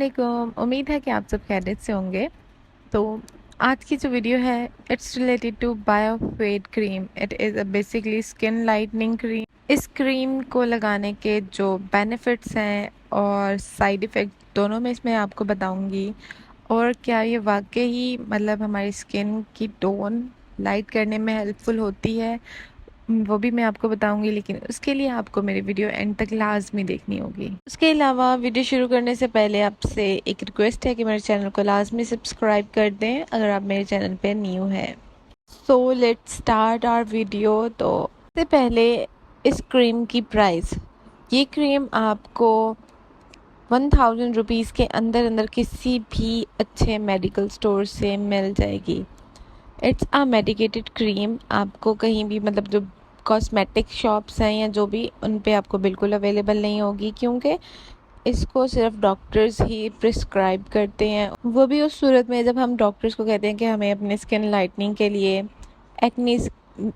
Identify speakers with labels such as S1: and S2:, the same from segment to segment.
S1: वालेकुम। उम्मीद है कि आप सब खैरियत से होंगे। तो आज की जो वीडियो है it's related to Biofit cream. It is a basically skin lightening cream. इस क्रीम को लगाने के जो बेनिफिट्स हैं और साइड इफ़ेक्ट दोनों में इसमें आपको बताऊंगी, और क्या ये वाकई मतलब हमारी स्किन की टोन लाइट करने में हेल्पफुल होती है, वो भी मैं आपको बताऊंगी। लेकिन उसके लिए आपको मेरी वीडियो एंड तक लाजमी देखनी होगी। उसके अलावा वीडियो शुरू करने से पहले आपसे एक रिक्वेस्ट है कि मेरे चैनल को लाजमी सब्सक्राइब कर दें अगर आप मेरे चैनल पे न्यू हैं। So let's start our video. तो सबसे पहले इस क्रीम की प्राइस। ये क्रीम आपको 1000 रुपीज़ के अंदर अंदर किसी भी अच्छे मेडिकल स्टोर से मिल जाएगी। It's a medicated cream. आपको कहीं भी मतलब जो कॉस्मेटिक शॉप्स हैं या जो भी, उन पे आपको बिल्कुल अवेलेबल नहीं होगी, क्योंकि इसको सिर्फ डॉक्टर्स ही प्रिस्क्राइब करते हैं। वो भी उस सूरत में जब हम डॉक्टर्स को कहते हैं कि हमें अपनी स्किन लाइटनिंग के लिए, एक्नी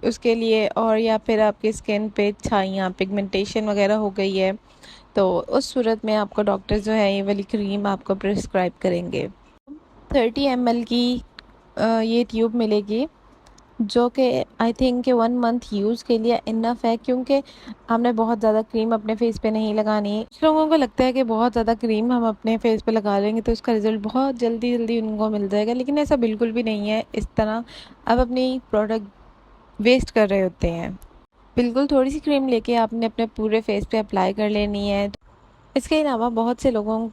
S1: उसके लिए, और या फिर आपकी स्किन पे छाइयाँ पिगमेंटेशन वगैरह हो गई है, तो उस सूरत में आपको डॉक्टर्स जो है ये वाली क्रीम आपको प्रिस्क्राइब करेंगे। 30 ml की ये ट्यूब मिलेगी, जो कि आई थिंक कि 1 मंथ यूज़ के लिए इनफ है, क्योंकि हमने बहुत ज़्यादा क्रीम अपने फेस पे नहीं लगानी। कुछ लोगों को लगता है कि बहुत ज़्यादा क्रीम हम अपने फेस पे लगा लेंगे तो उसका रिज़ल्ट बहुत जल्दी जल्दी उनको मिल जाएगा, लेकिन ऐसा बिल्कुल भी नहीं है। इस तरह आप अपनी प्रोडक्ट वेस्ट कर रहे होते हैं। बिल्कुल थोड़ी सी क्रीम लेके आपने अपने पूरे फेस पे अप्लाई कर लेनी है। इसके अलावा बहुत से लोगों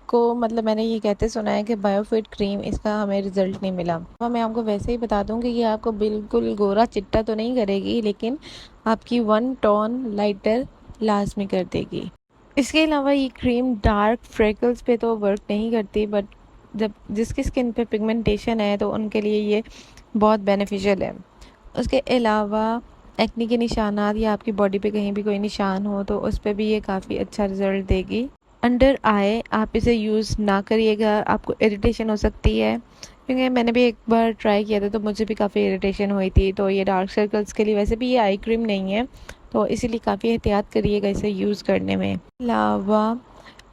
S1: को मतलब मैंने ये कहते सुना है कि बायोफिट क्रीम इसका हमें रिजल्ट नहीं मिला। तो मैं आपको वैसे ही बता दूं कि ये आपको बिल्कुल गोरा चिट्टा तो नहीं करेगी, लेकिन आपकी 1 टोन लाइटर लाजमी कर देगी। इसके अलावा ये क्रीम डार्क फ्रेकल्स पे तो वर्क नहीं करती, बट जब जिसकी स्किन पे पिगमेंटेशन है तो उनके लिए ये बहुत बेनिफिशियल है। उसके अलावा एक्ने के निशानात या आपकी बॉडी पे कहीं भी कोई निशान हो तो उस पर भी ये काफ़ी अच्छा रिजल्ट देगी। अंडर आए आप इसे यूज़ ना करिएगा, आपको इरिटेशन हो सकती है, क्योंकि मैंने भी एक बार ट्राई किया था तो मुझे भी काफ़ी इरिटेशन हुई थी। तो ये डार्क सर्कल्स के लिए वैसे भी ये आई क्रीम नहीं है, तो इसीलिए काफ़ी एहतियात करिएगा इसे यूज़ करने में। अलावा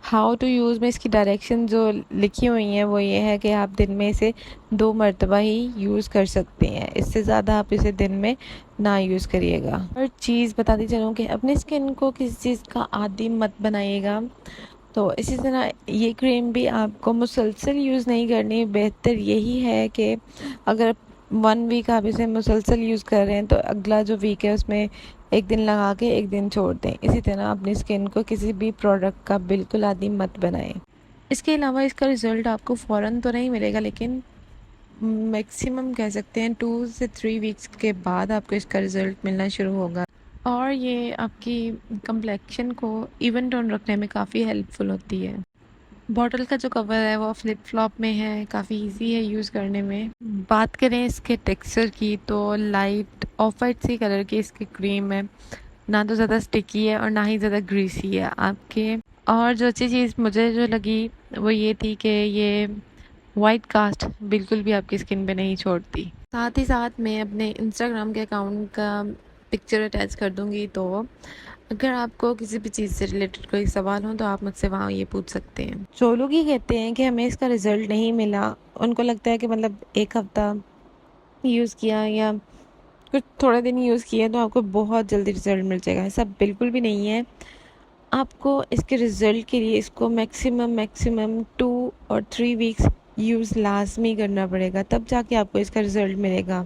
S1: हाउ टू यूज़ में इसकी डायरेक्शन जो लिखी हुई हैं वो ये है कि आप दिन में इसे 2 मरतबा ही यूज़ कर सकते हैं, इससे ज़्यादा आप इसे दिन में ना यूज़ करिएगा। और चीज़ बताती चलूँ कि अपनी स्किन को किसी चीज़ का आदी मत बनाइएगा। तो इसी तरह ये क्रीम भी आपको मुसलसल यूज़ नहीं करनी। बेहतर यही है कि अगर 1 वीक आप इसे मुसलसल यूज़ कर रहे हैं तो अगला जो वीक है उसमें एक दिन लगा के एक दिन छोड़ दें। इसी तरह अपनी स्किन को किसी भी प्रोडक्ट का बिल्कुल आदी मत बनाएं। इसके अलावा इसका रिज़ल्ट आपको फ़ौरन तो नहीं मिलेगा, लेकिन मैक्सिमम कह सकते हैं 2 से 3 वीक्स के बाद आपको इसका रिज़ल्ट मिलना शुरू होगा। और ये आपकी कंप्लेक्शन को इवन टोन रखने में काफ़ी हेल्पफुल होती है। बॉटल का जो कवर है वो फ्लिप फ्लॉप में है, काफ़ी इजी है यूज़ करने में। बात करें इसके टेक्सचर की तो लाइट ऑफ वाइट सी कलर की इसकी क्रीम है, ना तो ज़्यादा स्टिकी है और ना ही ज़्यादा ग्रीसी है आपके। और जो अच्छी चीज़ मुझे जो लगी वो ये थी कि ये वाइट कास्ट बिल्कुल भी आपकी स्किन पे नहीं छोड़ती। साथ ही साथ मैं अपने इंस्टाग्राम के अकाउंट का पिक्चर अटैच कर दूँगी, तो अगर आपको किसी भी चीज़ से रिलेटेड कोई सवाल हो तो आप मुझसे वहाँ ये पूछ सकते हैं। जो लोग ये कहते हैं कि हमें इसका रिज़ल्ट नहीं मिला, उनको लगता है कि मतलब एक हफ़्ता यूज़ किया या कुछ थोड़े दिन यूज़ किए तो आपको बहुत जल्दी रिज़ल्ट मिल जाएगा। ऐसा बिल्कुल भी नहीं है। आपको इसके रिज़ल्ट के लिए इसको मैक्सिमम 2 और 3 वीक्स यूज़ लाजमी करना पड़ेगा, तब जाके आपको इसका रिज़ल्ट मिलेगा।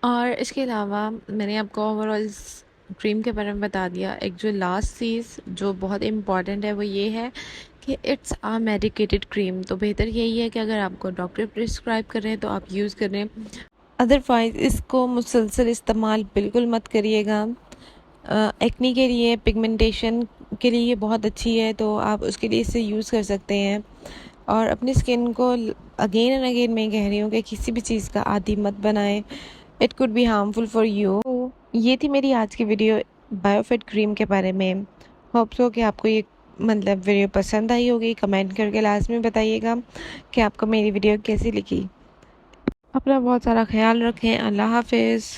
S1: और इसके अलावा मैंने आपको ओवरऑल क्रीम के बारे में बता दिया। एक जो लास्ट चीज़ जो बहुत इम्पॉर्टेंट है वो ये है कि इट्स आ मेडिकेटेड क्रीम। तो बेहतर यही है कि अगर आपको डॉक्टर प्रिस्क्राइब कर रहे हैं तो आप यूज़ करें, अदरवाइज़ इसको मुसलसल इस्तेमाल बिल्कुल मत करिएगा। एक्नी के लिए, पिगमेंटेशन के लिए ये बहुत अच्छी है, तो आप उसके लिए इसे यूज़ कर सकते हैं। और अपनी स्किन को अगेन एंड अगेन मैं कह रही हूँ कि किसी भी चीज़ का आदी मत बनाएं, it could be harmful for you. तो ये थी मेरी आज की वीडियो बायोफिट क्रीम के बारे में। होप सो कि आपको ये मतलब वीडियो पसंद आई होगी। कमेंट करके लास्ट में बताइएगा कि आपको मेरी वीडियो कैसी लगी। अपना बहुत सारा ख्याल रखें। अल्लाह हाफिज़।